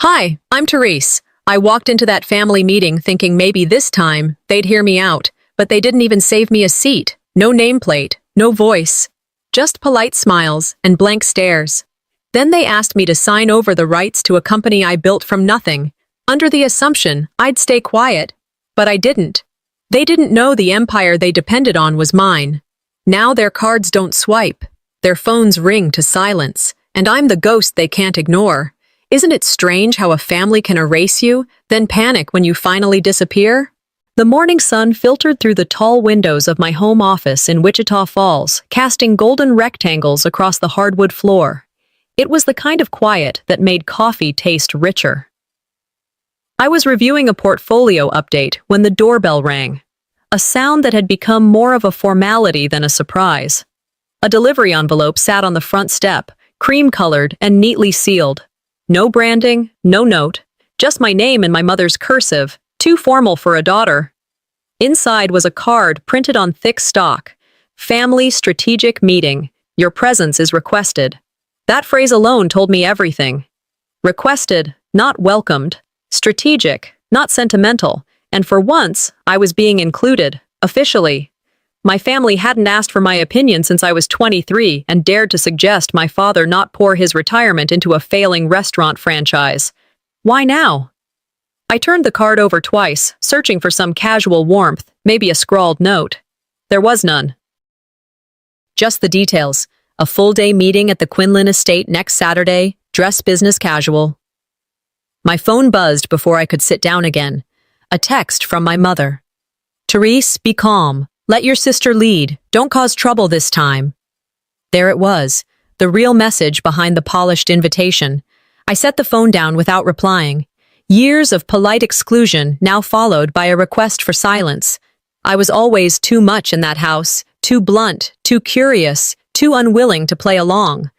Hi, I'm Therese. I walked into that family meeting thinking maybe this time they'd hear me out, but they didn't even save me a seat. No nameplate, no voice. Just polite smiles and blank stares. Then they asked me to sign over the rights to a company I built from nothing, under the assumption I'd stay quiet. But I didn't. They didn't know the empire they depended on was mine. Now their cards don't swipe. Their phones ring to silence, and I'm the ghost they can't ignore. Isn't it strange how a family can erase you, then panic when you finally disappear? The morning sun filtered through the tall windows of my home office in Wichita Falls, casting golden rectangles across the hardwood floor. It was the kind of quiet that made coffee taste richer. I was reviewing a portfolio update when the doorbell rang, a sound that had become more of a formality than a surprise. A delivery envelope sat on the front step, cream-colored and neatly sealed. No branding, no note, just my name in my mother's cursive, too formal for a daughter. Inside was a card printed on thick stock. Family Strategic Meeting. Your presence is requested. That phrase alone told me everything. Requested, not welcomed. Strategic, not sentimental. And for once, I was being included, officially. My family hadn't asked for my opinion since I was 23 and dared to suggest my father not pour his retirement into a failing restaurant franchise. Why now? I turned the card over twice, searching for some casual warmth, maybe a scrawled note. There was none. Just the details. A full-day meeting at the Quinlan estate next Saturday, dress business casual. My phone buzzed before I could sit down again. A text from my mother. Therese, be calm. Let your sister lead. Don't cause trouble this time. There it was, the real message behind the polished invitation. I set the phone down without replying. Years of polite exclusion now followed by a request for silence. I was always too much in that house, too blunt, too curious, too unwilling to play along.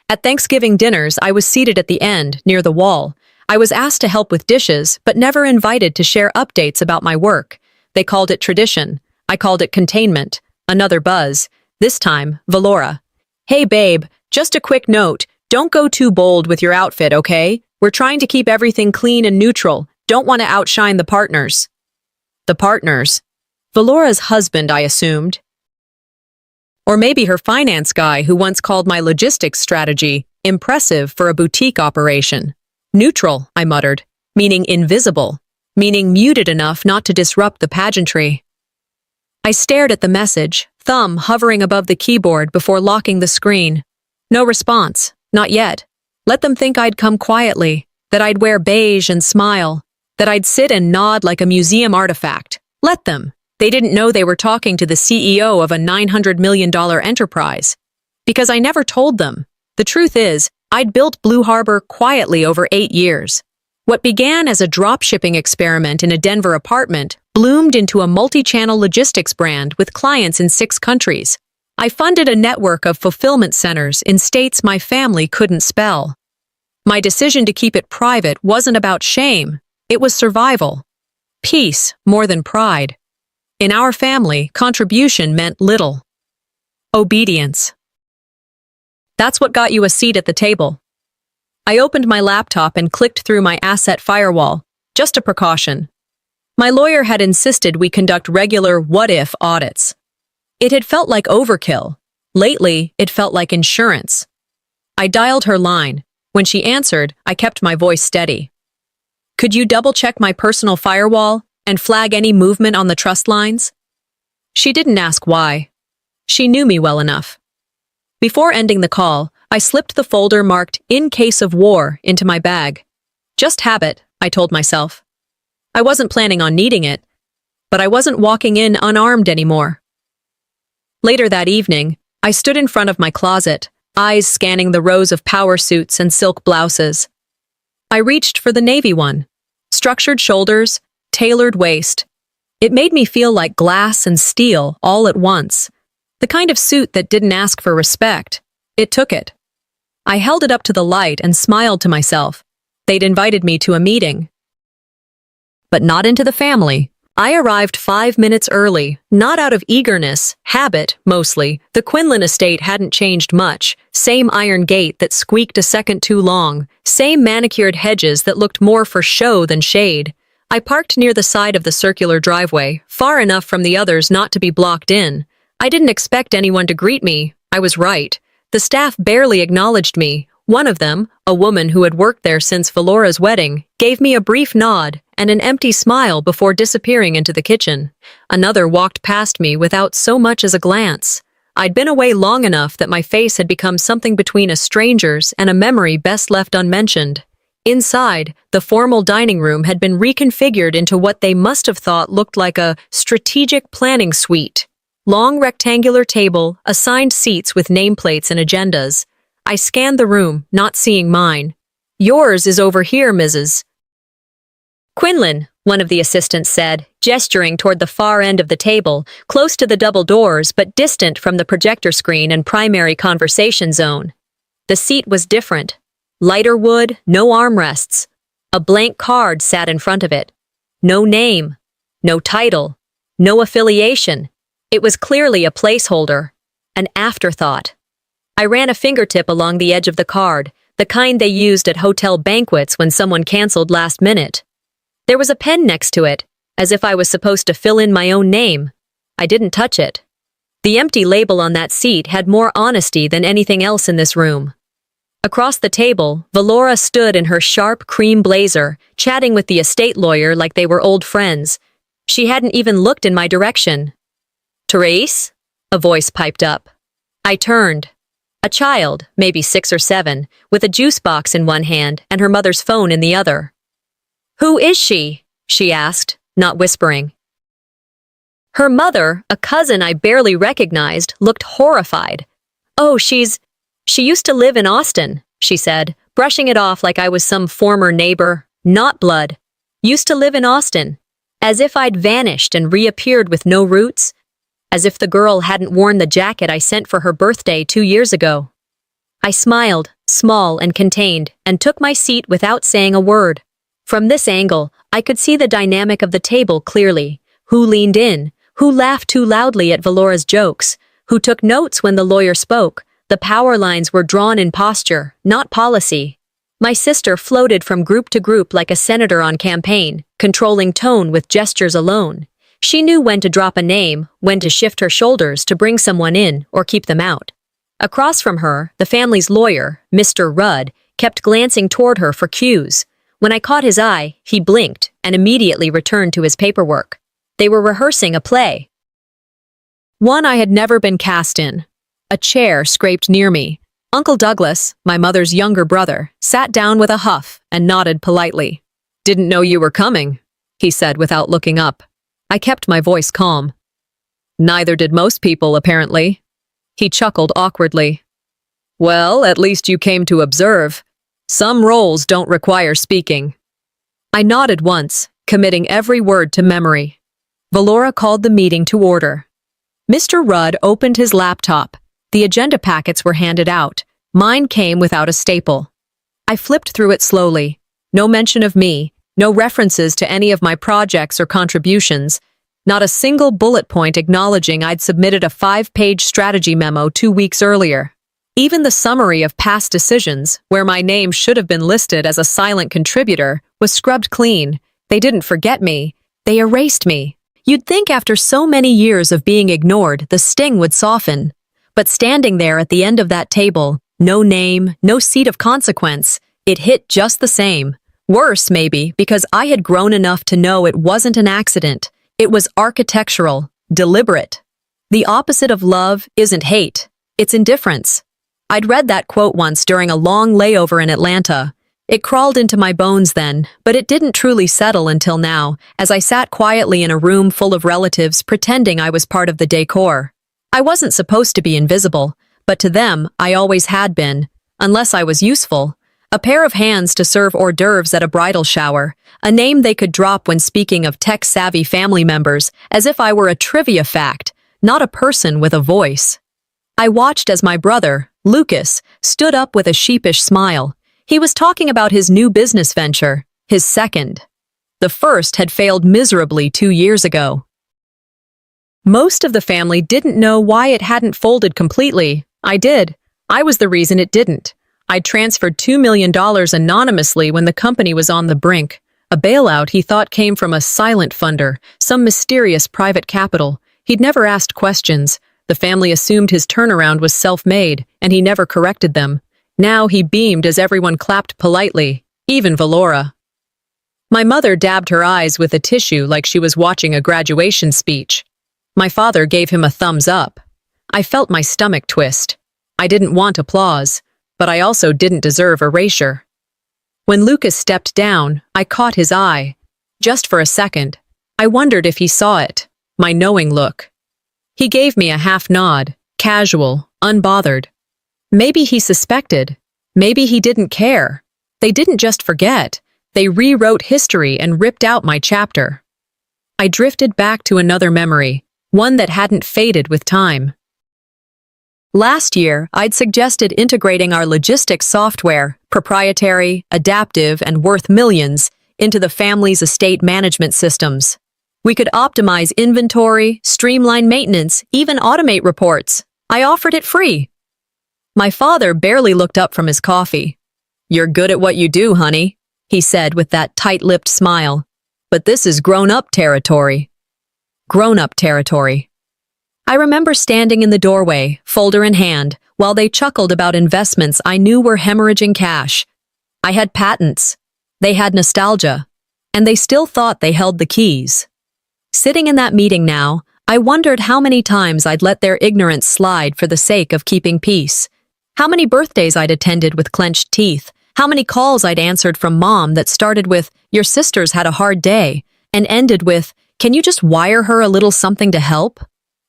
At Thanksgiving dinners, I was seated at the end, near the wall. I was asked to help with dishes, but never invited to share updates about my work. They called it tradition. I called it containment. Another buzz. This time, Valora. Hey babe, just a quick note. Don't go too bold with your outfit, okay? We're trying to keep everything clean and neutral. Don't want to outshine the partners. The partners. Valora's husband, I assumed. Or maybe her finance guy who once called my logistics strategy impressive for a boutique operation. Neutral, I muttered, meaning invisible, meaning muted enough not to disrupt the pageantry. I stared at the message, thumb hovering above the keyboard before locking the screen. No response, not yet. Let them think I'd come quietly, that I'd wear beige and smile, that I'd sit and nod like a museum artifact. Let them. They didn't know they were talking to the CEO of a $900 million enterprise. Because I never told them. The truth is, I'd built Blue Harbor quietly over 8 years. What began as a drop-shipping experiment in a Denver apartment bloomed into a multi-channel logistics brand with clients in 6 countries. I funded a network of fulfillment centers in states my family couldn't spell. My decision to keep it private wasn't about shame. It was survival. Peace more than pride. In our family, contribution meant little. Obedience. That's what got you a seat at the table. I opened my laptop and clicked through my asset firewall, just a precaution. My lawyer had insisted we conduct regular what-if audits. It had felt like overkill. Lately, it felt like insurance. I dialed her line. When she answered, I kept my voice steady. Could you double-check my personal firewall and flag any movement on the trust lines? She didn't ask why. She knew me well enough. Before ending the call, I slipped the folder marked "In Case of War" into my bag. Just habit, I told myself. I wasn't planning on needing it, but I wasn't walking in unarmed anymore. Later that evening, I stood in front of my closet, eyes scanning the rows of power suits and silk blouses. I reached for the navy one. Structured shoulders, tailored waist. It made me feel like glass and steel all at once. The kind of suit that didn't ask for respect. It took it. I held it up to the light and smiled to myself. They'd invited me to a meeting. But not into the family, I arrived 5 minutes early, not out of eagerness, habit, mostly. The Quinlan estate hadn't changed much. Same iron gate that squeaked a second too long. Same manicured hedges that looked more for show than shade. I parked near the side of the circular driveway, far enough from the others not to be blocked in. I didn't expect anyone to greet me. I was right. The staff barely acknowledged me. One of them, a woman who had worked there since Valora's wedding, gave me a brief nod and an empty smile before disappearing into the kitchen. Another walked past me without so much as a glance. I'd been away long enough that my face had become something between a stranger's and a memory best left unmentioned. Inside, the formal dining room had been reconfigured into what they must have thought looked like a strategic planning suite. Long rectangular table, assigned seats with nameplates and agendas. I scanned the room, not seeing mine. "Yours is over here, Mrs. Quinlan," one of the assistants said, gesturing toward the far end of the table, close to the double doors but distant from the projector screen and primary conversation zone. The seat was different. Lighter wood, no armrests. A blank card sat in front of it. No name, no title, no affiliation. It was clearly a placeholder, an afterthought. I ran a fingertip along the edge of the card, the kind they used at hotel banquets when someone canceled last minute. There was a pen next to it, as if I was supposed to fill in my own name. I didn't touch it. The empty label on that seat had more honesty than anything else in this room. Across the table, Valora stood in her sharp cream blazer, chatting with the estate lawyer like they were old friends. She hadn't even looked in my direction. "Therese?" a voice piped up. I turned. A child, maybe 6 or 7, with a juice box in one hand and her mother's phone in the other. "Who is she?" she asked, not whispering. Her mother, a cousin I barely recognized, looked horrified. "Oh, she used to live in Austin," she said, brushing it off like I was some former neighbor, not blood. "Used to live in Austin." As if I'd vanished and reappeared with no roots. As if the girl hadn't worn the jacket I sent for her birthday 2 years ago. I smiled, small and contained, and took my seat without saying a word. From this angle, I could see the dynamic of the table clearly. Who leaned in, who laughed too loudly at Valora's jokes, who took notes when the lawyer spoke. The power lines were drawn in posture, not policy. My sister floated from group to group like a senator on campaign, controlling tone with gestures alone. She knew when to drop a name, when to shift her shoulders to bring someone in or keep them out. Across from her, the family's lawyer, Mr. Rudd, kept glancing toward her for cues. When I caught his eye, he blinked and immediately returned to his paperwork. They were rehearsing a play. One I had never been cast in. A chair scraped near me. Uncle Douglas, my mother's younger brother, sat down with a huff and nodded politely. "Didn't know you were coming," he said without looking up. I kept my voice calm. "Neither did most people, apparently." He chuckled awkwardly. "Well, at least you came to observe. Some roles don't require speaking." I nodded once, committing every word to memory. Valora called the meeting to order. Mr. Rudd opened his laptop. The agenda packets were handed out. Mine came without a staple. I flipped through it slowly. No mention of me. No references to any of my projects or contributions. Not a single bullet point acknowledging I'd submitted a 5-page strategy memo 2 weeks earlier. Even the summary of past decisions, where my name should have been listed as a silent contributor, was scrubbed clean. They didn't forget me. They erased me. You'd think after so many years of being ignored, the sting would soften. But standing there at the end of that table, no name, no seat of consequence, it hit just the same. Worse, maybe, because I had grown enough to know it wasn't an accident. It was architectural, deliberate. The opposite of love isn't hate. It's indifference. I'd read that quote once during a long layover in Atlanta. It crawled into my bones then, but it didn't truly settle until now, as I sat quietly in a room full of relatives pretending I was part of the decor. I wasn't supposed to be invisible, but to them, I always had been, unless I was useful. A pair of hands to serve hors d'oeuvres at a bridal shower, a name they could drop when speaking of tech-savvy family members, as if I were a trivia fact, not a person with a voice. I watched as my brother, Lucas, stood up with a sheepish smile. He was talking about his new business venture, his second. The first had failed miserably 2 years ago. Most of the family didn't know why it hadn't folded completely. I did. I was the reason it didn't. I'd transferred $2 million anonymously when the company was on the brink. A bailout he thought came from a silent funder, some mysterious private capital. He'd never asked questions. The family assumed his turnaround was self-made, and he never corrected them. Now he beamed as everyone clapped politely, even Valora. My mother dabbed her eyes with a tissue like she was watching a graduation speech. My father gave him a thumbs up. I felt my stomach twist. I didn't want applause, but I also didn't deserve erasure. When Lucas stepped down, I caught his eye. Just for a second, I wondered if he saw it, my knowing look. He gave me a half nod, casual, unbothered. Maybe he suspected. Maybe he didn't care. They didn't just forget. They rewrote history and ripped out my chapter. I drifted back to another memory, one that hadn't faded with time. Last year, I'd suggested integrating our logistics software, proprietary, adaptive, and worth millions, into the family's estate management systems. We could optimize inventory, streamline maintenance, even automate reports. I offered it free. My father barely looked up from his coffee. "You're good at what you do, honey," he said with that tight-lipped smile. "But this is grown-up territory." Grown-up territory. I remember standing in the doorway, folder in hand, while they chuckled about investments I knew were hemorrhaging cash. I had patents. They had nostalgia. And they still thought they held the keys. Sitting in that meeting now, I wondered how many times I'd let their ignorance slide for the sake of keeping peace. How many birthdays I'd attended with clenched teeth. How many calls I'd answered from mom that started with, "Your sister's had a hard day," and ended with, "Can you just wire her a little something to help?"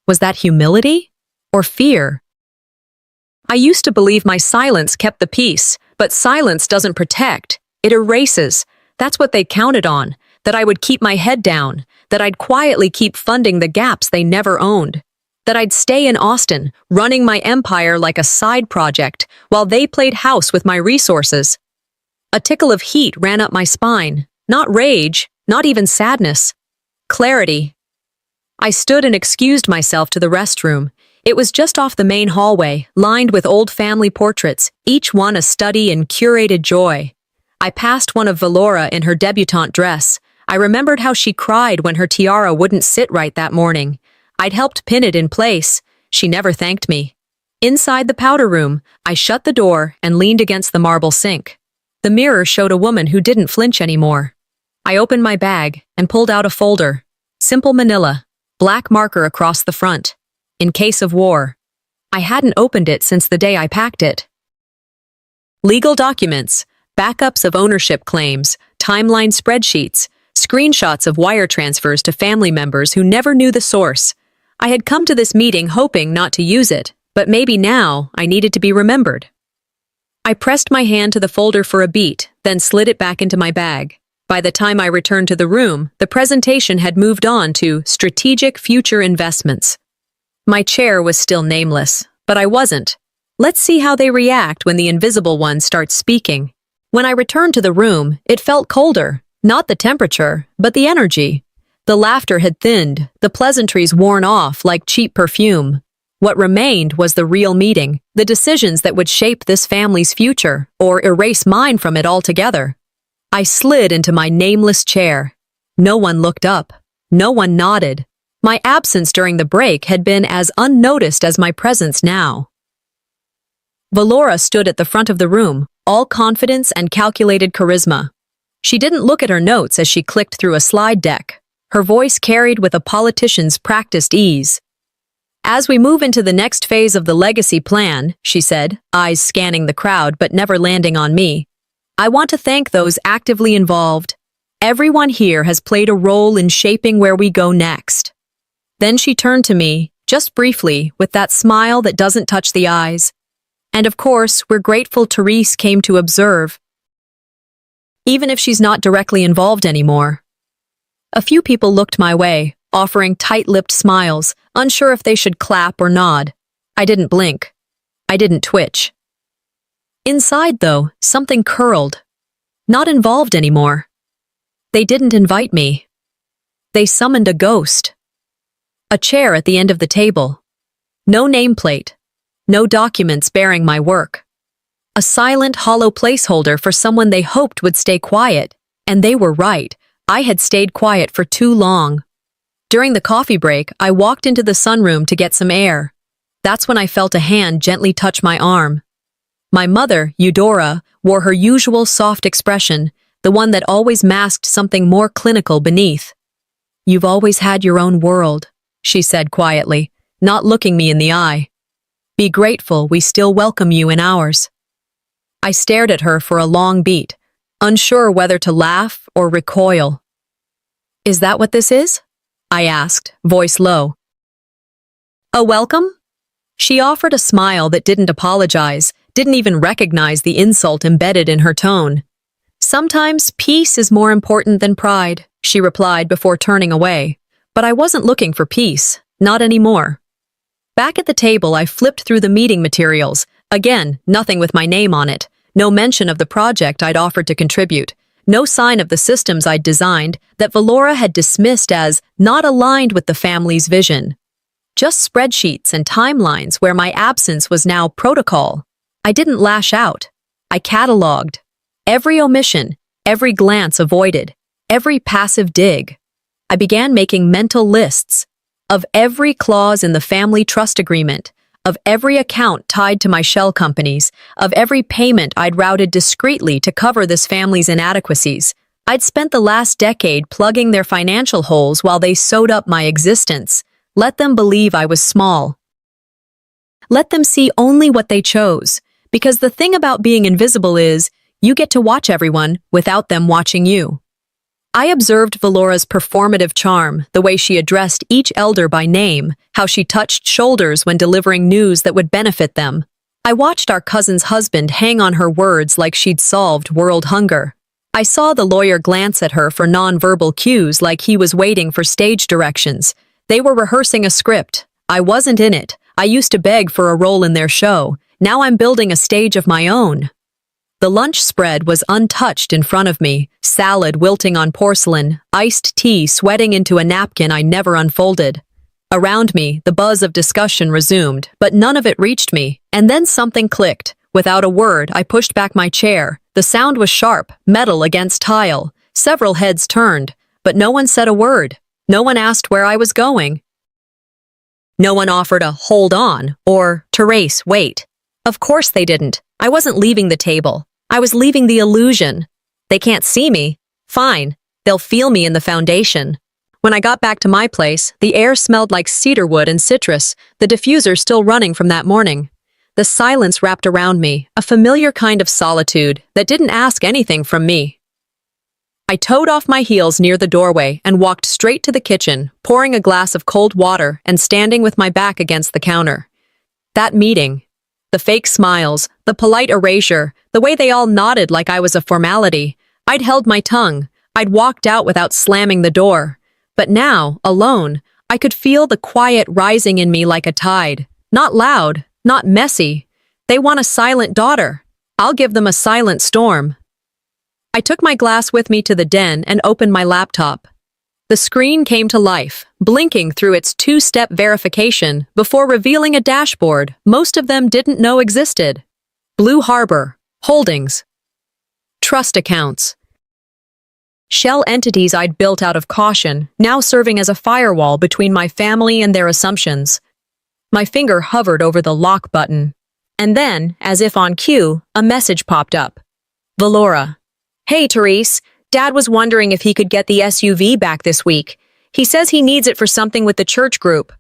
Was that humility? Or fear? I used to believe my silence kept the peace, but silence doesn't protect. It erases. That's what they counted on, that I would keep my head down, that I'd quietly keep funding the gaps they never owned, that I'd stay in Austin, running my empire like a side project, while they played house with my resources. A tickle of heat ran up my spine, not rage, not even sadness. Clarity. I stood and excused myself to the restroom. It was just off the main hallway, lined with old family portraits, each one a study in curated joy. I passed one of Valora in her debutante dress. I remembered how she cried when her tiara wouldn't sit right that morning. I'd helped pin it in place. She never thanked me. Inside the powder room, I shut the door and leaned against the marble sink. The mirror showed a woman who didn't flinch anymore. I opened my bag and pulled out a folder. Simple manila. Black marker across the front. In case of war. I hadn't opened it since the day I packed it. Legal documents, backups of ownership claims, timeline spreadsheets, screenshots of wire transfers to family members who never knew the source. I had come to this meeting hoping not to use it, but maybe now I needed to be remembered. I pressed my hand to the folder for a beat, then slid it back into my bag. By the time I returned to the room, the presentation had moved on to strategic future investments. My chair was still nameless, but I wasn't. Let's see how they react when the invisible one starts speaking. When I returned to the room, it felt colder, not the temperature, but the energy. The laughter had thinned, the pleasantries worn off like cheap perfume. What remained was the real meeting, the decisions that would shape this family's future, or erase mine from it altogether. I slid into my nameless chair. No one looked up. No one nodded. My absence during the break had been as unnoticed as my presence now. Valora stood at the front of the room, all confidence and calculated charisma. She didn't look at her notes as she clicked through a slide deck. Her voice carried with a politician's practiced ease. "As we move into the next phase of the legacy plan," she said, eyes scanning the crowd but never landing on me, "I want to thank those actively involved. Everyone here has played a role in shaping where we go next." Then she turned to me, just briefly, with that smile that doesn't touch the eyes. "And of course, we're grateful Therese came to observe, even if she's not directly involved anymore." A few people looked my way, offering tight-lipped smiles, unsure if they should clap or nod. I didn't blink. I didn't twitch. Inside, though, something curled. Not involved anymore. They didn't invite me. They summoned a ghost. A chair at the end of the table. No nameplate. No documents bearing my work. A silent, hollow placeholder for someone they hoped would stay quiet. And they were right. I had stayed quiet for too long. During the coffee break, I walked into the sunroom to get some air. That's when I felt a hand gently touch my arm. My mother, Eudora, wore her usual soft expression, the one that always masked something more clinical beneath. "You've always had your own world," she said quietly, not looking me in the eye. "Be grateful we still welcome you in ours." I stared at her for a long beat, unsure whether to laugh or recoil. "Is that what this is?" I asked, voice low. "A welcome?" She offered a smile that didn't apologize, didn't even recognize the insult embedded in her tone. "Sometimes peace is more important than pride," she replied before turning away. But I wasn't looking for peace, not anymore. Back at the table, I flipped through the meeting materials. Again, nothing with my name on it. No mention of the project I'd offered to contribute. No sign of the systems I'd designed that Valora had dismissed as not aligned with the family's vision. Just spreadsheets and timelines where my absence was now protocol. I didn't lash out. I cataloged. Every omission, every glance avoided, every passive dig. I began making mental lists of every clause in the family trust agreement, of every account tied to my shell companies, of every payment I'd routed discreetly to cover this family's inadequacies. I'd spent the last decade plugging their financial holes while they sewed up my existence. Let them believe I was small. Let them see only what they chose, because the thing about being invisible is, you get to watch everyone without them watching you. I observed Valora's performative charm, the way she addressed each elder by name, how she touched shoulders when delivering news that would benefit them. I watched our cousin's husband hang on her words like she'd solved world hunger. I saw the lawyer glance at her for nonverbal cues like he was waiting for stage directions. They were rehearsing a script. I wasn't in it. I used to beg for a role in their show. Now I'm building a stage of my own. The lunch spread was untouched in front of me, salad wilting on porcelain, iced tea sweating into a napkin I never unfolded. Around me, the buzz of discussion resumed, but none of it reached me, and then something clicked. Without a word, I pushed back my chair. The sound was sharp, metal against tile. Several heads turned, but no one said a word. No one asked where I was going. No one offered a "hold on" or "Therese, wait." Of course they didn't. I wasn't leaving the table. I was leaving the illusion. They can't see me. Fine. They'll feel me in the foundation. When I got back to my place, the air smelled like cedarwood and citrus, the diffuser still running from that morning. The silence wrapped around me, a familiar kind of solitude that didn't ask anything from me. I toed off my heels near the doorway and walked straight to the kitchen, pouring a glass of cold water and standing with my back against the counter. That meeting, the fake smiles, the polite erasure, the way they all nodded like I was a formality. I'd held my tongue. I'd walked out without slamming the door. But now, alone, I could feel the quiet rising in me like a tide. Not loud, not messy. They want a silent daughter. I'll give them a silent storm. I took my glass with me to the den and opened my laptop. The screen came to life, blinking through its two-step verification before revealing a dashboard most of them didn't know existed. Blue Harbor, holdings, trust accounts. Shell entities I'd built out of caution, now serving as a firewall between my family and their assumptions. My finger hovered over the lock button. And then, as if on cue, a message popped up. Valora. "Hey, Therese. Dad was wondering if he could get the SUV back this week. He says he needs it for something with the church group."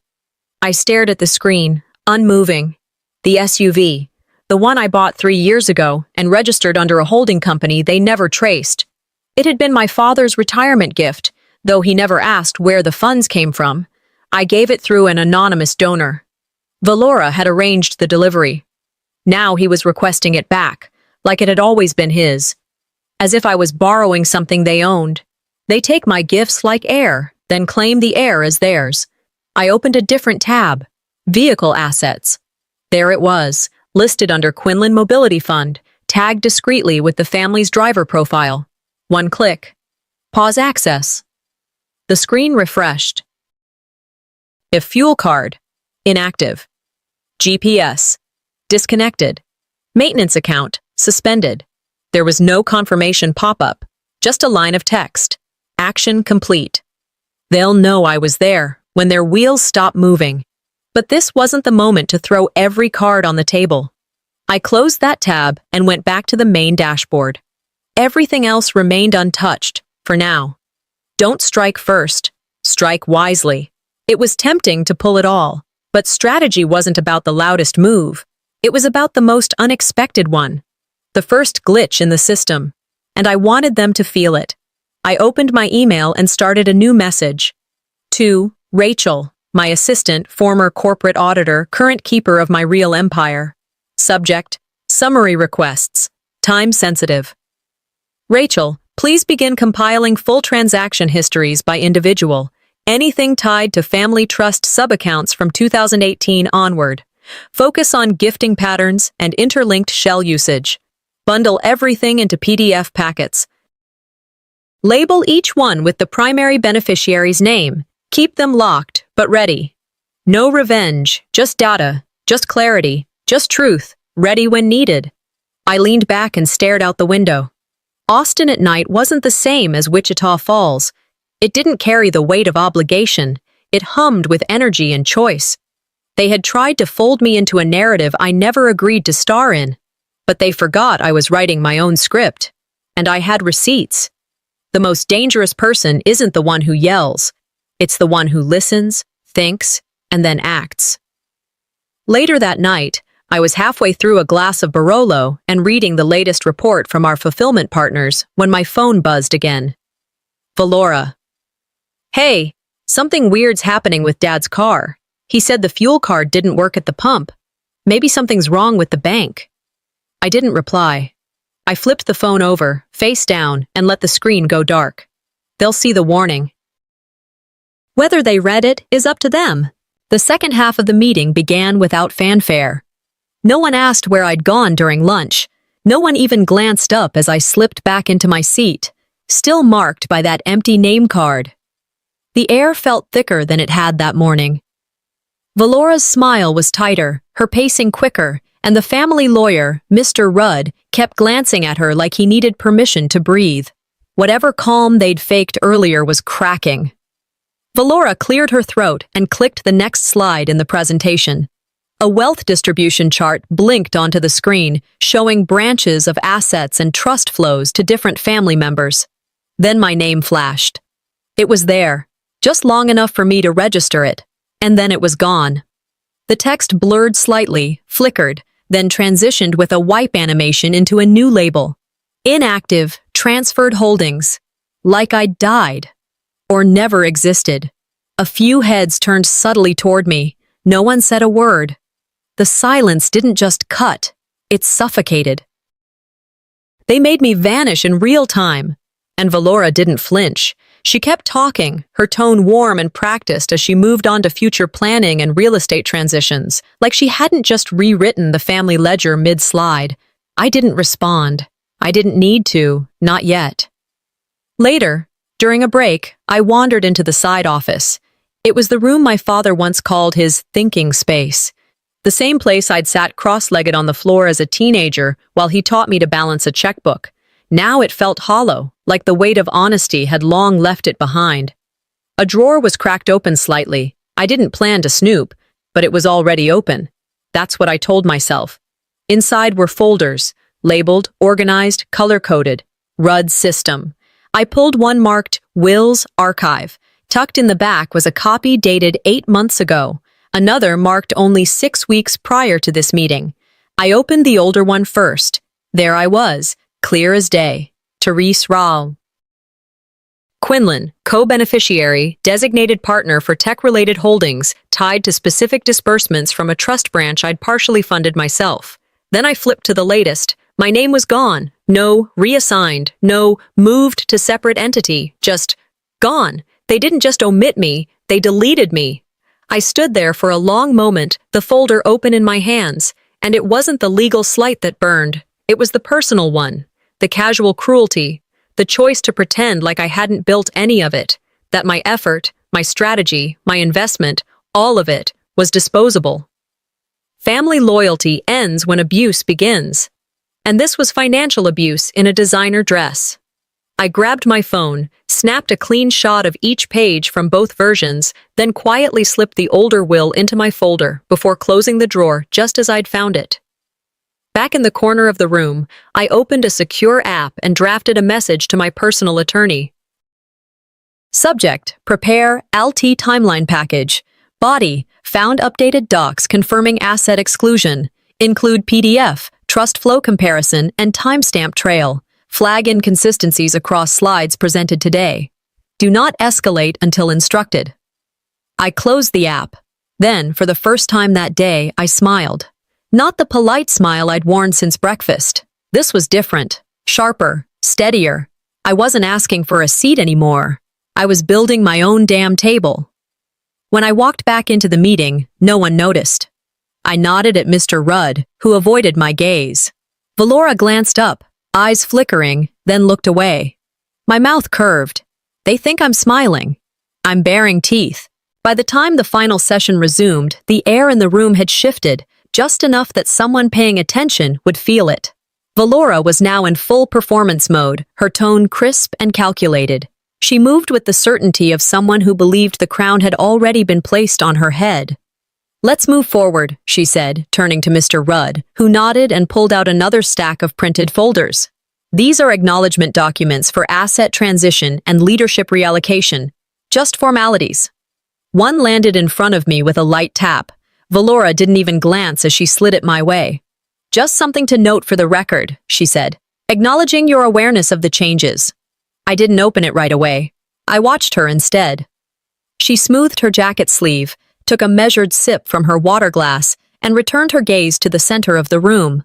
I stared at the screen, unmoving. The SUV. The one I bought 3 years ago and registered under a holding company they never traced. It had been my father's retirement gift, though he never asked where the funds came from. I gave it through an anonymous donor. Valora had arranged the delivery. Now he was requesting it back, like it had always been his. As if I was borrowing something they owned. They take my gifts like air, then claim the air as theirs. I opened a different tab. Vehicle assets. There it was, listed under Quinlan Mobility Fund, tagged discreetly with the family's driver profile. One click. Pause access. The screen refreshed. If fuel card, inactive. GPS, disconnected. Maintenance account, suspended. There was no confirmation pop-up, just a line of text. Action complete. They'll know I was there when their wheels stop moving. But this wasn't the moment to throw every card on the table. I closed that tab and went back to the main dashboard. Everything else remained untouched, for now. Don't strike first. Strike wisely. It was tempting to pull it all, but strategy wasn't about the loudest move. It was about the most unexpected one. The first glitch in the system. And I wanted them to feel it. I opened my email and started a new message. To Rachel, my assistant, former corporate auditor, current keeper of my real empire. Subject, summary requests. Time sensitive. Rachel, please begin compiling full transaction histories by individual. Anything tied to family trust subaccounts from 2018 onward. Focus on gifting patterns and interlinked shell usage. Bundle everything into PDF packets. Label each one with the primary beneficiary's name. Keep them locked, but ready. No revenge, just data, just clarity, just truth, ready when needed. I leaned back and stared out the window. Austin at night wasn't the same as Wichita Falls. It didn't carry the weight of obligation. It hummed with energy and choice. They had tried to fold me into a narrative I never agreed to star in. But they forgot I was writing my own script. And I had receipts. The most dangerous person isn't the one who yells. It's the one who listens, thinks, and then acts. Later that night, I was halfway through a glass of Barolo and reading the latest report from our fulfillment partners when my phone buzzed again. Valora. Hey, something weird's happening with Dad's car. He said the fuel card didn't work at the pump. Maybe something's wrong with the bank. I didn't reply. I flipped the phone over, face down, and let the screen go dark. They'll see the warning. Whether they read it is up to them. The second half of the meeting began without fanfare. No one asked where I'd gone during lunch. No one even glanced up as I slipped back into my seat, still marked by that empty name card. The air felt thicker than it had that morning. Valora's smile was tighter, her pacing quicker, and the family lawyer, Mr. Rudd, kept glancing at her like he needed permission to breathe. Whatever calm they'd faked earlier was cracking. Valora cleared her throat and clicked the next slide in the presentation. A wealth distribution chart blinked onto the screen, showing branches of assets and trust flows to different family members. Then my name flashed. It was there, just long enough for me to register it, and then it was gone. The text blurred slightly, flickered, then transitioned with a wipe animation into a new label. Inactive, transferred holdings. Like I'd died. Or never existed. A few heads turned subtly toward me. No one said a word. The silence didn't just cut, it suffocated. They made me vanish in real time. And Valora didn't flinch. She kept talking, her tone warm and practiced as she moved on to future planning and real estate transitions, like she hadn't just rewritten the family ledger mid-slide. I didn't respond. I didn't need to, not yet. Later, during a break, I wandered into the side office. It was the room my father once called his thinking space. The same place I'd sat cross-legged on the floor as a teenager while he taught me to balance a checkbook. Now it felt hollow, like the weight of honesty had long left it behind. A drawer was cracked open slightly. I didn't plan to snoop, but it was already open. That's what I told myself. Inside were folders, labeled, organized, color-coded. Rudd's system. I pulled one marked Will's Archive. Tucked in the back was a copy dated 8 months ago. Another marked only 6 weeks prior to this meeting. I opened the older one first. There I was, clear as day. Therese Rahl. Quinlan, co-beneficiary, designated partner for tech-related holdings, tied to specific disbursements from a trust branch I'd partially funded myself. Then I flipped to the latest. My name was gone. No reassigned. No moved to separate entity. Just gone. They didn't just omit me, they deleted me. I stood there for a long moment, the folder open in my hands, and it wasn't the legal slight that burned. It was the personal one. The casual cruelty, the choice to pretend like I hadn't built any of it, that my effort, my strategy, my investment, all of it, was disposable. Family loyalty ends when abuse begins. And this was financial abuse in a designer dress. I grabbed my phone, snapped a clean shot of each page from both versions, then quietly slipped the older will into my folder before closing the drawer just as I'd found it. Back in the corner of the room, I opened a secure app and drafted a message to my personal attorney. Subject: Prepare ALT timeline package. Body: Found updated docs confirming asset exclusion. Include PDF, trust flow comparison, and timestamp trail. Flag inconsistencies across slides presented today. Do not escalate until instructed. I closed the app. Then, for the first time that day, I smiled. Not the polite smile I'd worn since breakfast. This was different, sharper, steadier. I wasn't asking for a seat anymore. I was building my own damn table. When I walked back into the meeting, no one noticed. I nodded at Mr. Rudd, who avoided my gaze. Valora glanced up, eyes flickering, then looked away. My mouth curved. They think I'm smiling. I'm baring teeth. By the time the final session resumed, the air in the room had shifted, just enough that someone paying attention would feel it. Valora was now in full performance mode, her tone crisp and calculated. She moved with the certainty of someone who believed the crown had already been placed on her head. "Let's move forward," she said, turning to Mr. Rudd, who nodded and pulled out another stack of printed folders. "These are acknowledgement documents for asset transition and leadership reallocation. Just formalities." One landed in front of me with a light tap. Valora didn't even glance as she slid it my way. "Just something to note for the record," she said, "acknowledging your awareness of the changes." I didn't open it right away. I watched her instead. She smoothed her jacket sleeve, took a measured sip from her water glass, and returned her gaze to the center of the room.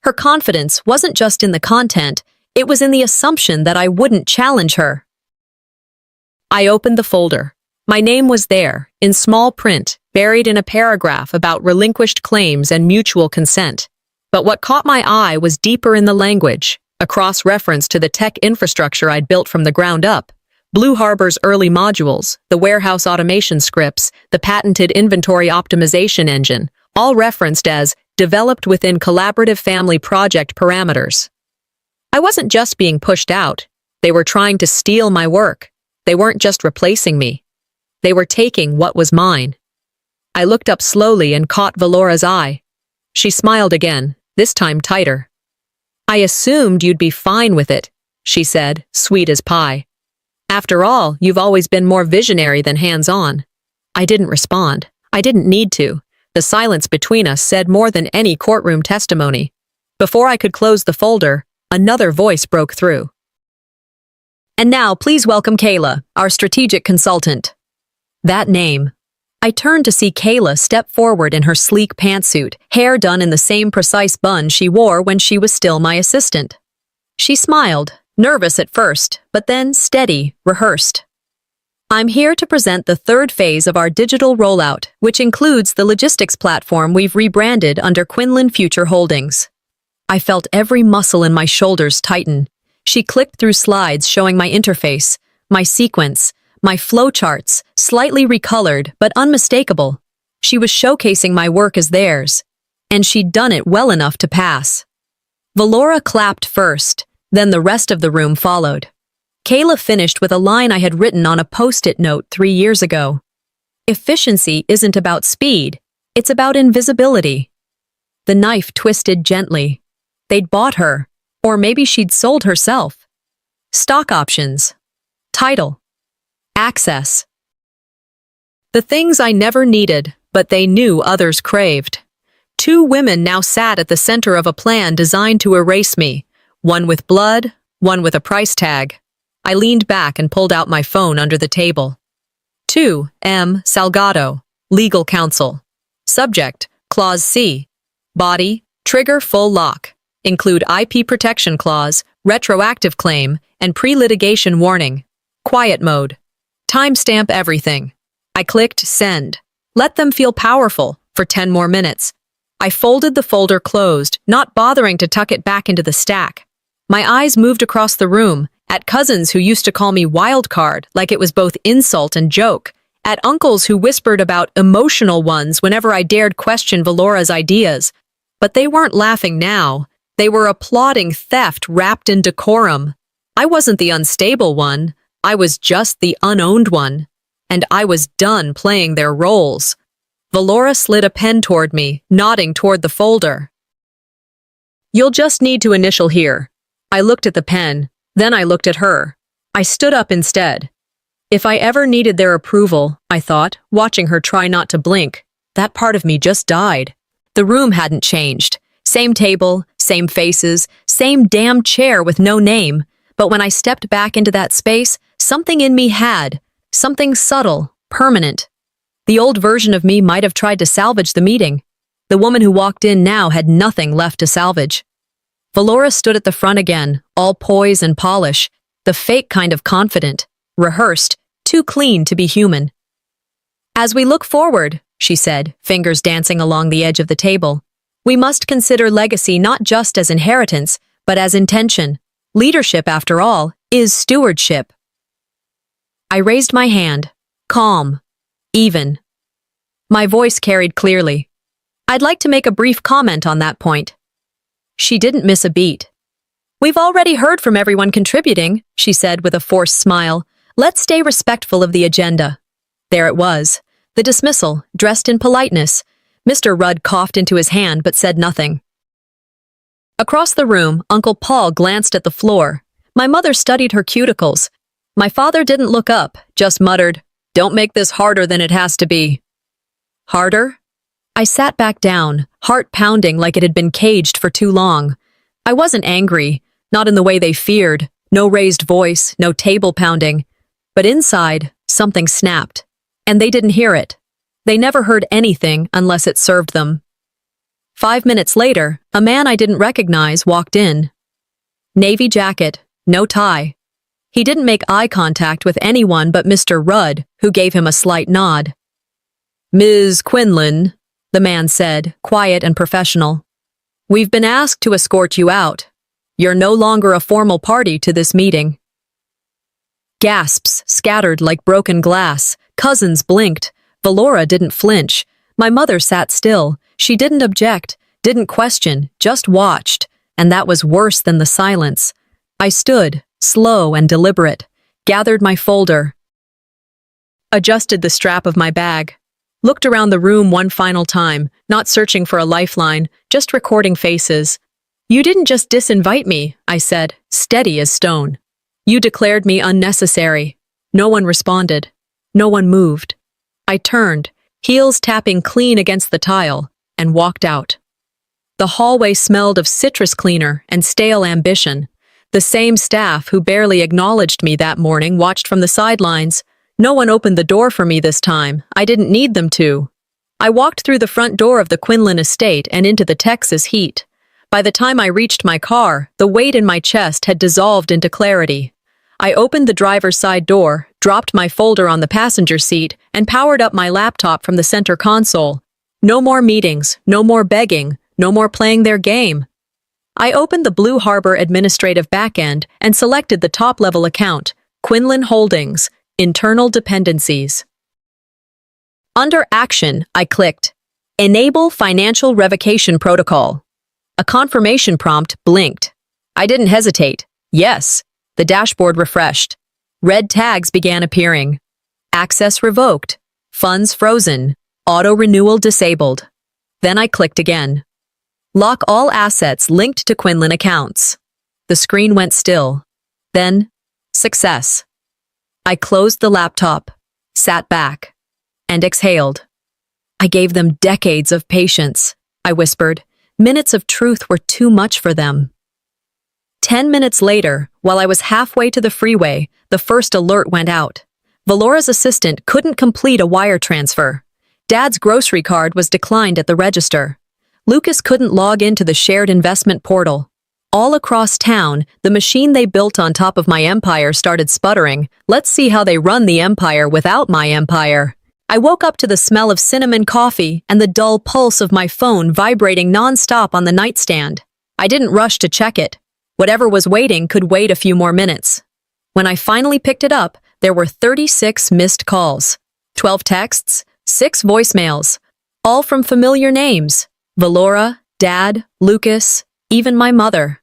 Her confidence wasn't just in the content, it was in the assumption that I wouldn't challenge her. I opened the folder. My name was there, in small print, buried in a paragraph about relinquished claims and mutual consent. But what caught my eye was deeper in the language, a cross-reference to the tech infrastructure I'd built from the ground up. Blue Harbor's early modules, the warehouse automation scripts, the patented inventory optimization engine, all referenced as developed within collaborative family project parameters. I wasn't just being pushed out. They were trying to steal my work. They weren't just replacing me. They were taking what was mine. I looked up slowly and caught Valora's eye. She smiled again, this time tighter. "I assumed you'd be fine with it," she said, sweet as pie. "After all, you've always been more visionary than hands-on." I didn't respond. I didn't need to. The silence between us said more than any courtroom testimony. Before I could close the folder, another voice broke through. "And now, please welcome Kayla, our strategic consultant." That name. I turned to see Kayla step forward in her sleek pantsuit, hair done in the same precise bun she wore when she was still my assistant. She smiled, nervous at first, but then steady, rehearsed. "I'm here to present the third phase of our digital rollout, which includes the logistics platform we've rebranded under Quinlan Future Holdings." I felt every muscle in my shoulders tighten. She clicked through slides showing my interface, my sequence, my flowcharts, slightly recolored but unmistakable. She was showcasing my work as theirs, and she'd done it well enough to pass. Valora clapped first, then the rest of the room followed. Kayla finished with a line I had written on a post-it note 3 years ago. "Efficiency isn't about speed, it's about invisibility." The knife twisted gently. They'd bought her, or maybe she'd sold herself. Stock options. Title. Access. The things I never needed, but they knew others craved. 2 women now sat at the center of a plan designed to erase me, one with blood, one with a price tag. I leaned back and pulled out my phone under the table. 2. M. Salgado, Legal Counsel. Subject, Clause C. Body, Trigger Full Lock. Include IP Protection Clause, Retroactive Claim, and Pre-Litigation Warning. Quiet Mode. Timestamp everything. I clicked Send. Let them feel powerful for 10 more minutes. I folded the folder closed, not bothering to tuck it back into the stack. My eyes moved across the room, At cousins who used to call me wild card like it was both insult and joke, at uncles who whispered about emotional ones whenever I dared question Valora's ideas. But they weren't laughing now. They were applauding theft wrapped in decorum. I wasn't the unstable one. I was just the unowned one. And I was done playing their roles. Valora slid a pen toward me, nodding toward the folder. "You'll just need to initial here." I looked at the pen, then I looked at her. I stood up instead. If I ever needed their approval, I thought, watching her try not to blink, that part of me just died. The room hadn't changed. Same table, same faces, same damn chair with no name. But when I stepped back into that space, something in me had. Something subtle, permanent. The old version of me might have tried to salvage the meeting. The woman who walked in now had nothing left to salvage. Valora stood at the front again, all poise and polish, the fake kind of confident, rehearsed, too clean to be human. "As we look forward," she said, fingers dancing along the edge of the table, "we must consider legacy not just as inheritance, but as intention. Leadership, after all, is stewardship." I raised my hand, calm, even. My voice carried clearly. "I'd like to make a brief comment on that point." She didn't miss a beat. "We've already heard from everyone contributing," she said with a forced smile. "Let's stay respectful of the agenda." There it was, the dismissal, dressed in politeness. Mr. Rudd coughed into his hand but said nothing. Across the room, Uncle Paul glanced at the floor. My mother studied her cuticles. My father didn't look up, just muttered, "Don't make this harder than it has to be." Harder? I sat back down, heart pounding like it had been caged for too long. I wasn't angry, not in the way they feared, no raised voice, no table pounding. But inside, something snapped. And they didn't hear it. They never heard anything unless it served them. 5 minutes later, a man I didn't recognize walked in. Navy jacket, no tie. He didn't make eye contact with anyone but Mr. Rudd, who gave him a slight nod. "Ms. Quinlan," the man said, quiet and professional. "We've been asked to escort you out. You're no longer a formal party to this meeting." Gasps scattered like broken glass. Cousins blinked. Valora didn't flinch. My mother sat still. She didn't object, didn't question, just watched. And that was worse than the silence. I stood, slow and deliberate, gathered my folder, adjusted the strap of my bag, looked around the room one final time, not searching for a lifeline, just recording faces. "You didn't just disinvite me," I said, steady as stone. "You declared me unnecessary." No one responded. No one moved. I turned, heels tapping clean against the tile, and walked out. The hallway smelled of citrus cleaner and stale ambition. The same staff who barely acknowledged me that morning watched from the sidelines. No one opened the door for me this time. I didn't need them to. I walked through the front door of the Quinlan estate and into the Texas heat. By the time I reached my car, the weight in my chest had dissolved into clarity. I opened the driver's side door, dropped my folder on the passenger seat, and powered up my laptop from the center console. No more meetings, no more begging, no more playing their game. I opened the Blue Harbor administrative backend and selected the top-level account, Quinlan Holdings, Internal Dependencies. Under Action, I clicked Enable Financial Revocation Protocol. A confirmation prompt blinked. I didn't hesitate. Yes. The dashboard refreshed. Red tags began appearing. Access revoked. Funds frozen. Auto-renewal disabled. Then I clicked again. Lock all assets linked to Quinlan accounts. The screen went still. Then, success. I closed the laptop, sat back, and exhaled. I gave them decades of patience, I whispered. Minutes of truth were too much for them. 10 minutes later, while I was halfway to the freeway, the first alert went out. Valora's assistant couldn't complete a wire transfer. Dad's grocery card was declined at the register. Lucas couldn't log into the shared investment portal. All across town, the machine they built on top of my empire started sputtering. Let's see how they run the empire without my empire. I woke up to the smell of cinnamon coffee and the dull pulse of my phone vibrating non-stop on the nightstand. I didn't rush to check it. Whatever was waiting could wait a few more minutes. When I finally picked it up, there were 36 missed calls, 12 texts, 6 voicemails, all from familiar names: Valora, Dad, Lucas, even my mother.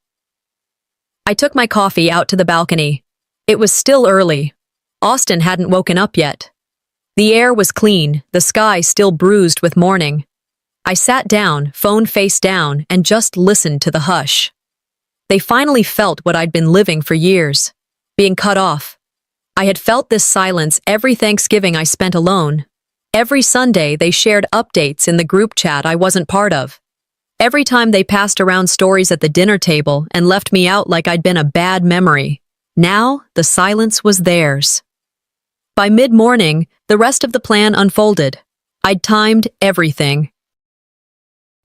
I took my coffee out to the balcony. It was still early. Austin hadn't woken up yet. The air was clean, the sky still bruised with morning. I sat down, phone face down, and just listened to the hush. They finally felt what I'd been living for years, being cut off. I had felt this silence every Thanksgiving I spent alone. Every Sunday they shared updates in the group chat I wasn't part of. Every time they passed around stories at the dinner table and left me out like I'd been a bad memory. Now, the silence was theirs. By mid-morning, the rest of the plan unfolded. I'd timed everything.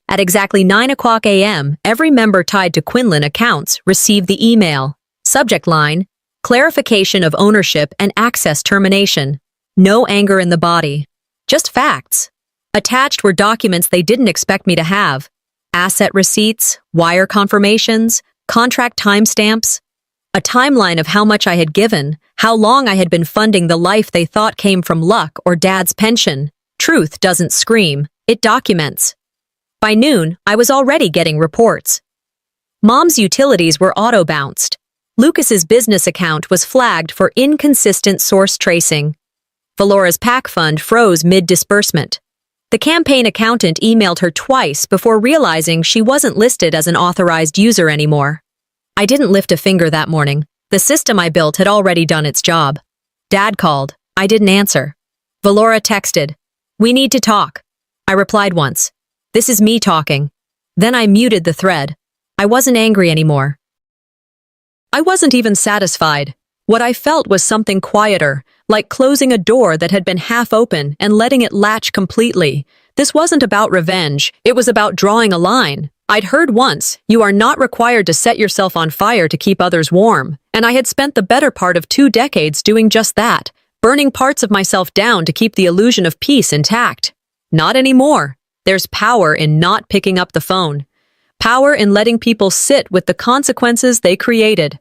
At exactly 9 o'clock a.m., every member tied to Quinlan accounts received the email. Subject line: clarification of ownership and access termination. No anger in the body. Just facts. Attached were documents they didn't expect me to have. Asset receipts, wire confirmations, contract timestamps. A timeline of how much I had given, how long I had been funding the life they thought came from luck or Dad's pension. Truth doesn't scream, it documents. By noon, I was already getting reports. Mom's utilities were auto-bounced. Lucas's business account was flagged for inconsistent source tracing. Valora's PAC fund froze mid-disbursement. The campaign accountant emailed her twice before realizing she wasn't listed as an authorized user anymore. I didn't lift a finger that morning. The system I built had already done its job. Dad called. I didn't answer. Valora texted, "We need to talk." I replied once, "This is me talking." Then I muted the thread. I wasn't angry anymore. I wasn't even satisfied. What I felt was something quieter, like closing a door that had been half open and letting it latch completely. This wasn't about revenge, it was about drawing a line. I'd heard once, you are not required to set yourself on fire to keep others warm, and I had spent the better part of 2 decades doing just that, burning parts of myself down to keep the illusion of peace intact. Not anymore. There's power in not picking up the phone. Power in letting people sit with the consequences they created.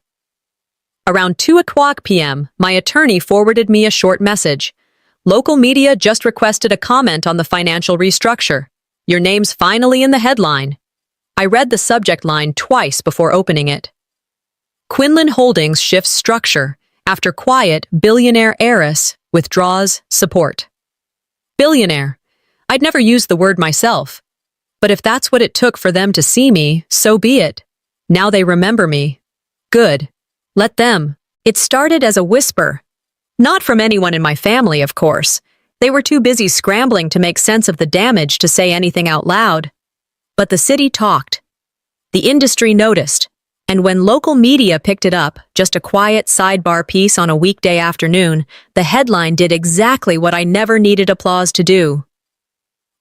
Around 2 o'clock p.m., my attorney forwarded me a short message. Local media just requested a comment on the financial restructure. Your name's finally in the headline. I read the subject line twice before opening it. Quinlan Holdings shifts structure after quiet billionaire heiress withdraws support. Billionaire. I'd never used the word myself. But if that's what it took for them to see me, so be it. Now they remember me. Good. Let them. It started as a whisper. Not from anyone in my family, of course. They were too busy scrambling to make sense of the damage to say anything out loud. But the city talked. The industry noticed. And when local media picked it up, just a quiet sidebar piece on a weekday afternoon, the headline did exactly what I never needed applause to do.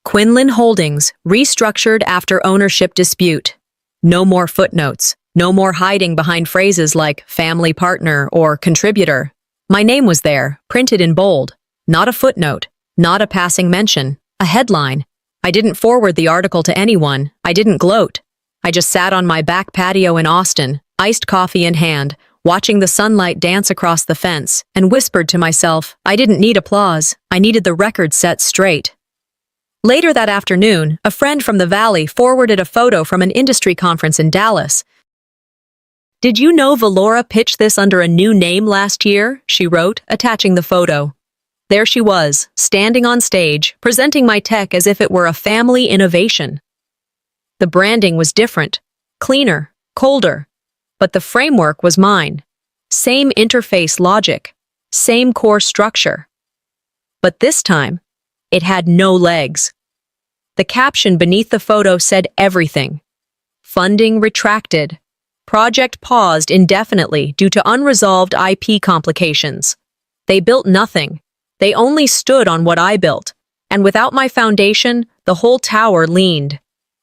Quinlan Holdings, restructured after ownership dispute. No more footnotes. No more hiding behind phrases like family partner or contributor. My name was there, printed in bold. Not a footnote. Not a passing mention. A headline. I didn't forward the article to anyone. I didn't gloat. I just sat on my back patio in Austin, iced coffee in hand, watching the sunlight dance across the fence, and whispered to myself, I didn't need applause. I needed the record set straight. Later that afternoon, a friend from the Valley forwarded a photo from an industry conference in Dallas. Did you know Valora pitched this under a new name last year? She wrote, attaching the photo. There she was, standing on stage, presenting my tech as if it were a family innovation. The branding was different, cleaner, colder, but the framework was mine. Same interface logic, same core structure. But this time, it had no legs. The caption beneath the photo said everything. Funding retracted. Project paused indefinitely due to unresolved IP complications. They built nothing. They only stood on what I built, and without my foundation, the whole tower leaned.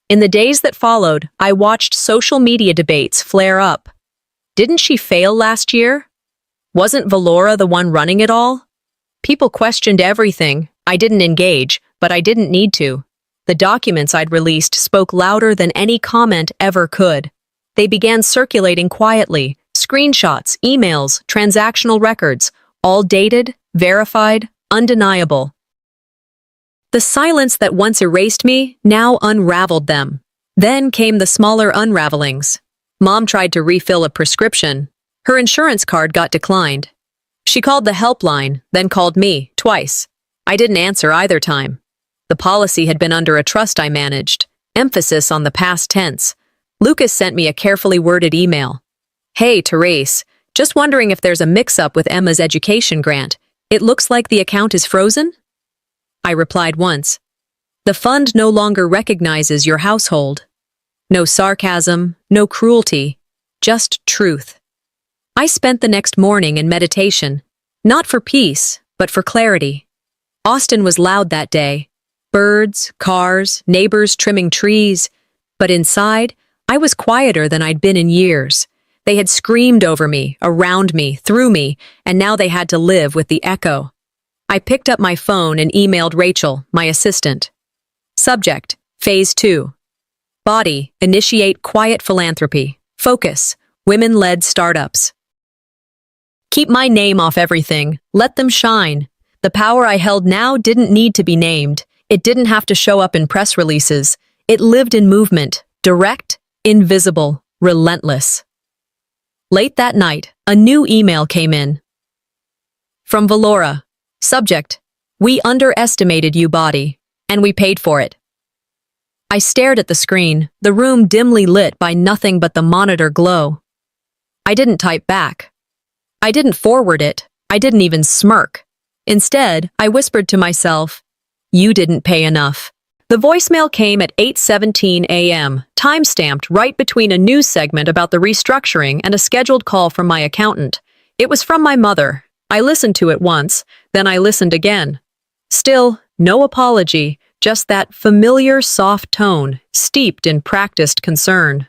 In the days that followed, I watched social media debates flare up. Didn't she fail last year? Wasn't Valora the one running it all? People questioned everything. I didn't engage, but I didn't need to. The documents I'd released spoke louder than any comment ever could. They began circulating quietly, screenshots, emails, transactional records, all dated, verified, undeniable. The silence that once erased me now unraveled them. Then came the smaller unravelings. Mom tried to refill a prescription. Her insurance card got declined. She called the helpline, then called me, twice. I didn't answer either time. The policy had been under a trust I managed. Emphasis on the past tense. Lucas sent me a carefully worded email. "Hey, Therese, just wondering if there's a mix-up with Emma's education grant. It looks like the account is frozen?" I replied once. "The fund no longer recognizes your household." No sarcasm, no cruelty, just truth. I spent the next morning in meditation, not for peace, but for clarity. Austin was loud that day. Birds, cars, neighbors trimming trees. But inside, I was quieter than I'd been in years. They had screamed over me, around me, through me, and now they had to live with the echo. I picked up my phone and emailed Rachel, my assistant. Subject, Phase 2. Body, initiate quiet philanthropy. Focus, women-led startups. Keep my name off everything. Let them shine. The power I held now didn't need to be named. It didn't have to show up in press releases. It lived in movement, direct, invisible, relentless. Late that night, a new email came in. From Valora. Subject, we underestimated you, body, and we paid for it. I stared at the screen, the room dimly lit by nothing but the monitor glow. I didn't type back. I didn't forward it. I didn't even smirk. Instead, I whispered to myself, "You didn't pay enough." The voicemail came at 8:17 a.m., time-stamped right between a news segment about the restructuring and a scheduled call from my accountant. It was from my mother. I listened to it once, then I listened again. Still, no apology, just that familiar soft tone, steeped in practiced concern.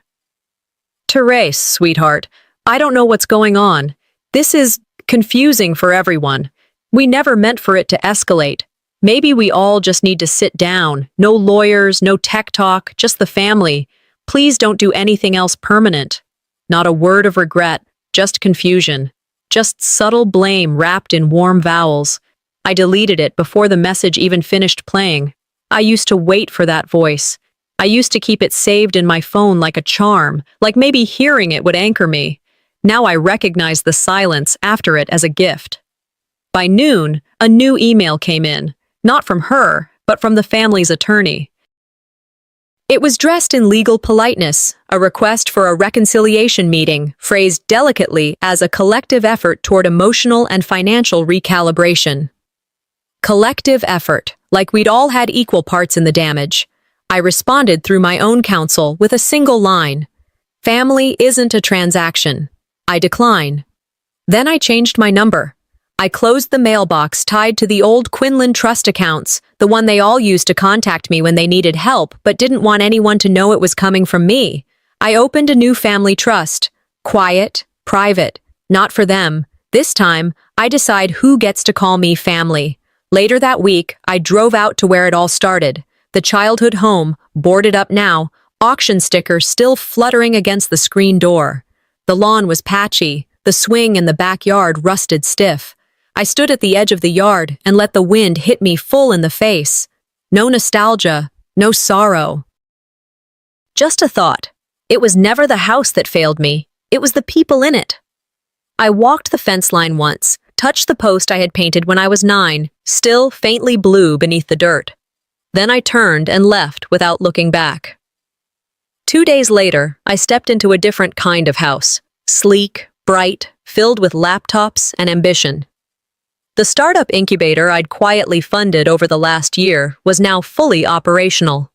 "Therese, sweetheart, I don't know what's going on. This is confusing for everyone. We never meant for it to escalate. Maybe we all just need to sit down. No lawyers, no tech talk, just the family. Please don't do anything else permanent." Not a word of regret, just confusion. Just subtle blame wrapped in warm vowels. I deleted it before the message even finished playing. I used to wait for that voice. I used to keep it saved in my phone like a charm, like maybe hearing it would anchor me. Now I recognize the silence after it as a gift. By noon, a new email came in, not from her, but from the family's attorney. It was dressed in legal politeness, a request for a reconciliation meeting, phrased delicately as a collective effort toward emotional and financial recalibration. Collective effort, like we'd all had equal parts in the damage. I responded through my own counsel with a single line. "Family isn't a transaction. I decline." Then I changed my number. I closed the mailbox tied to the old Quinlan Trust accounts, the one they all used to contact me when they needed help but didn't want anyone to know it was coming from me. I opened a new family trust. Quiet, private, not for them. This time, I decide who gets to call me family. Later that week, I drove out to where it all started. The childhood home, boarded up now, auction sticker still fluttering against the screen door. The lawn was patchy, the swing in the backyard rusted stiff. I stood at the edge of the yard and let the wind hit me full in the face. No nostalgia, no sorrow. Just a thought. It was never the house that failed me. It was the people in it. I walked the fence line once, touched the post I had painted when I was 9, still faintly blue beneath the dirt. Then I turned and left without looking back. 2 days later, I stepped into a different kind of house. Sleek, bright, filled with laptops and ambition. The startup incubator I'd quietly funded over the last year was now fully operational.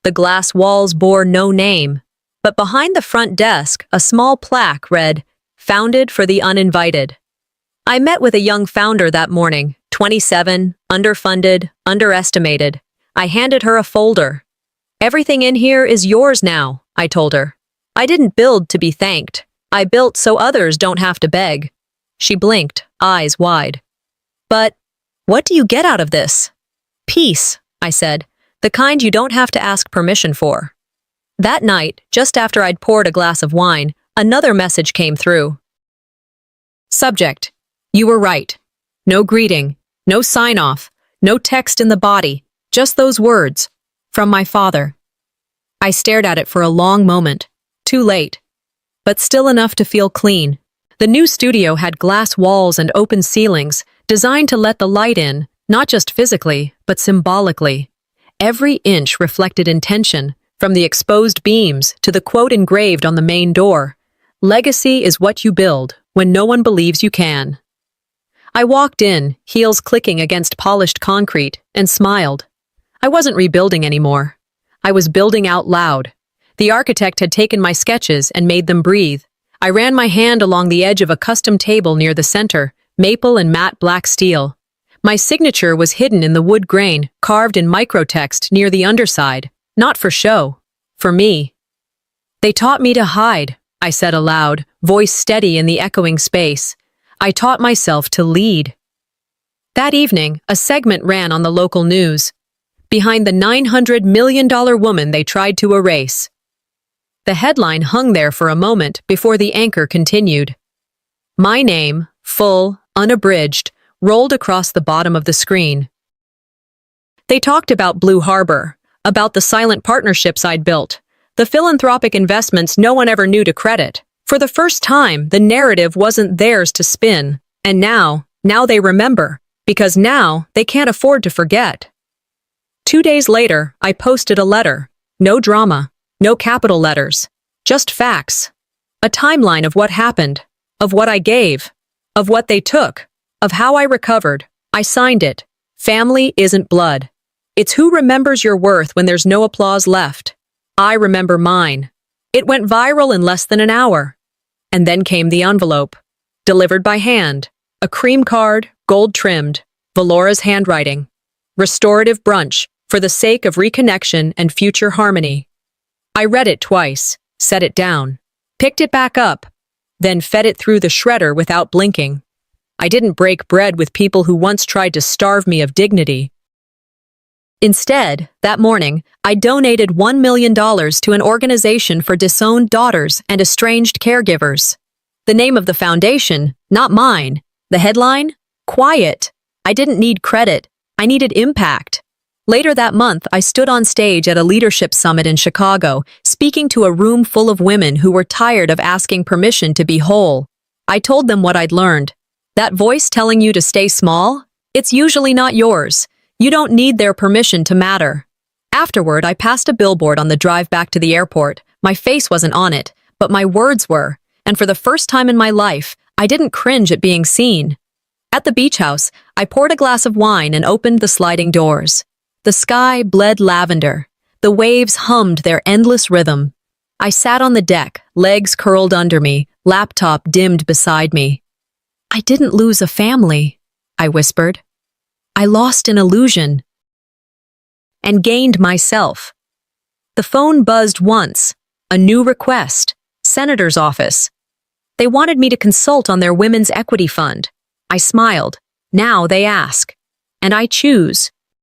The glass walls bore no name, but behind the front desk, a small plaque read, "Founded for the Uninvited." I met with a young founder that morning, 27, underfunded, underestimated. I handed her a folder. "Everything in here is yours now," I told her. "I didn't build to be thanked. I built so others don't have to beg." She blinked, eyes wide. "But what do you get out of this?" "Peace," I said, "the kind you don't have to ask permission for." That night, just after I'd poured a glass of wine, another message came through. Subject: You were right. No greeting, no sign-off, no text in the body, just those words. From my father. I stared at it for a long moment. Too late. But still enough to feel clean. The new studio had glass walls and open ceilings, designed to let the light in, not just physically, but symbolically. Every inch reflected intention, from the exposed beams to the quote engraved on the main door. Legacy is what you build when no one believes you can. I walked in, heels clicking against polished concrete, and smiled. I wasn't rebuilding anymore. I was building out loud. The architect had taken my sketches and made them breathe. I ran my hand along the edge of a custom table near the center, maple and matte black steel. My signature was hidden in the wood grain, carved in microtext near the underside. Not for show. For me. They taught me to hide, I said aloud, voice steady in the echoing space. I taught myself to lead. That evening, a segment ran on the local news. Behind the $900 million woman they tried to erase. The headline hung there for a moment before the anchor continued. My name, full, unabridged, rolled across the bottom of the screen. They talked about Blue Harbor, about the silent partnerships I'd built, the philanthropic investments no one ever knew to credit. For the first time, the narrative wasn't theirs to spin. And now they remember, because now they can't afford to forget. 2 days later, I posted a letter. No drama. No capital letters, just facts. A timeline of what happened, of what I gave, of what they took, of how I recovered. I signed it. Family isn't blood. It's who remembers your worth when there's no applause left. I remember mine. It went viral in less than an hour. And then came the envelope. Delivered by hand. A cream card, gold-trimmed, Valora's handwriting. Restorative brunch, for the sake of reconnection and future harmony. I read it twice, set it down, picked it back up, then fed it through the shredder without blinking. I didn't break bread with people who once tried to starve me of dignity. Instead, that morning, I donated $1 million to an organization for disowned daughters and estranged caregivers. The name of the foundation, not mine. The headline? Quiet. I didn't need credit. I needed impact. Later that month, I stood on stage at a leadership summit in Chicago, speaking to a room full of women who were tired of asking permission to be whole. I told them what I'd learned. That voice telling you to stay small? It's usually not yours. You don't need their permission to matter. Afterward, I passed a billboard on the drive back to the airport. My face wasn't on it, but my words were. And for the first time in my life, I didn't cringe at being seen. At the beach house, I poured a glass of wine and opened the sliding doors. The sky bled lavender. The waves hummed their endless rhythm. I sat on the deck, legs curled under me, laptop dimmed beside me. I didn't lose a family, I whispered. I lost an illusion. And gained myself. The phone buzzed once. A new request. Senator's office. They wanted me to consult on their women's equity fund. I smiled. Now they ask. And I choose.